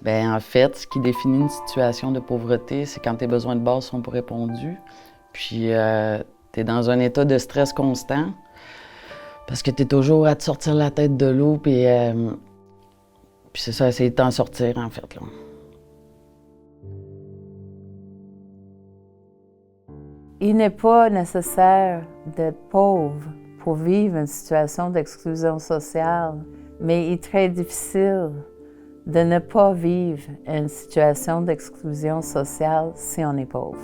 Bien, en fait, ce qui définit une situation de pauvreté, c'est quand tes besoins de base sont pas répondus. Puis, tu es dans un état de stress constant parce que tu es toujours à te sortir la tête de l'eau, puis c'est ça, essayer de t'en sortir, en fait, là. Il n'est pas nécessaire d'être pauvre pour vivre une situation d'exclusion sociale, mais il est très difficile de ne pas vivre une situation d'exclusion sociale si on est pauvre.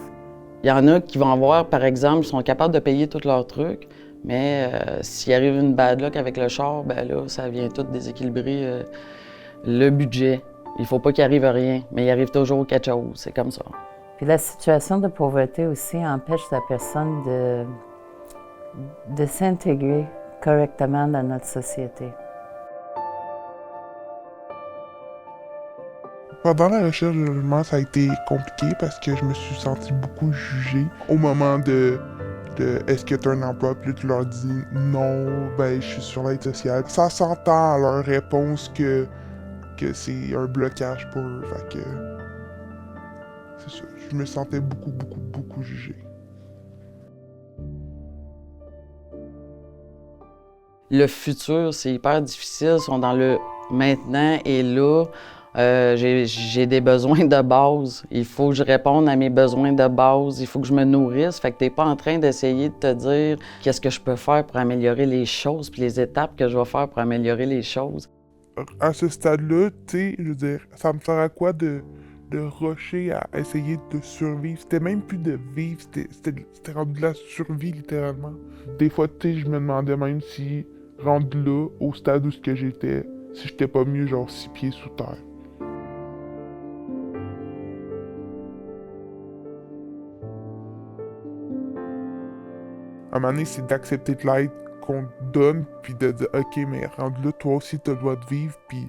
Il y en a qui vont avoir, par exemple, ils sont capables de payer tous leurs trucs, mais s'il arrive une bad luck avec le char, ben là, ça vient tout déséquilibrer le budget. Il faut pas qu'il arrive rien, mais il arrive toujours quelque chose, c'est comme ça. Puis la situation de pauvreté aussi empêche la personne de s'intégrer correctement dans notre société. Pendant la recherche de logement, ça a été compliqué parce que je me suis senti beaucoup jugé. Au moment de est-ce que tu as un emploi, puis là, tu leur dis non, ben je suis sur l'aide sociale. Ça s'entend à leur réponse que c'est un blocage pour eux. Fait que c'est ça. Je me sentais beaucoup jugé. Le futur, c'est hyper difficile, ils sont dans le maintenant et là. J'ai des besoins de base. Il faut que je réponde à mes besoins de base. Il faut que je me nourrisse. Fait que t'es pas en train d'essayer de te dire qu'est-ce que je peux faire pour améliorer les choses, puis les étapes que je vais faire pour améliorer les choses. À ce stade-là, tu sais, je veux dire, ça me sert à quoi de rusher à essayer de survivre? C'était même plus de vivre, c'était rendu de la survie, littéralement. Des fois, tu sais, je me demandais même si, rendu là, au stade où ce que j'étais, si j'étais pas mieux, genre, 6 pieds sous terre. À un moment donné, c'est d'accepter de l'aide qu'on te donne, puis de dire, OK, mais rendu là, toi aussi, tu dois te vivre, puis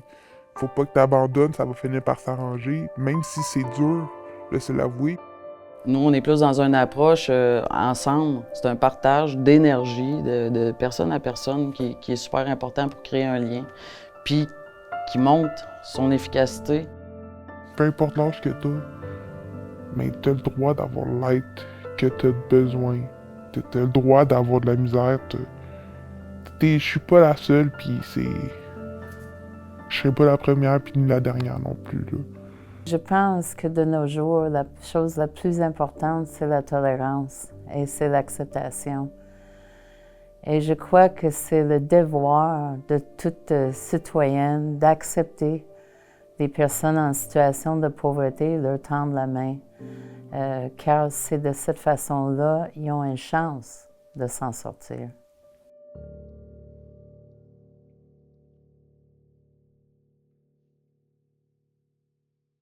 faut pas que tu abandonnes, ça va finir par s'arranger, même si c'est dur de se l'avouer. Nous, on est plus dans une approche ensemble. C'est un partage d'énergie de personne à personne qui est super important pour créer un lien, puis qui montre son efficacité. Peu importe l'âge que tu as, mais tu as le droit d'avoir l'aide que tu as besoin. Tu as le droit d'avoir de la misère. Je suis pas la seule, puis je serai pas la première, puis ni la dernière non plus, là. Je pense que de nos jours, la chose la plus importante, c'est la tolérance et c'est l'acceptation. Et je crois que c'est le devoir de toute citoyenne d'accepter des personnes en situation de pauvreté, leur tendre la main, car c'est de cette façon-là qu'ils ont une chance de s'en sortir.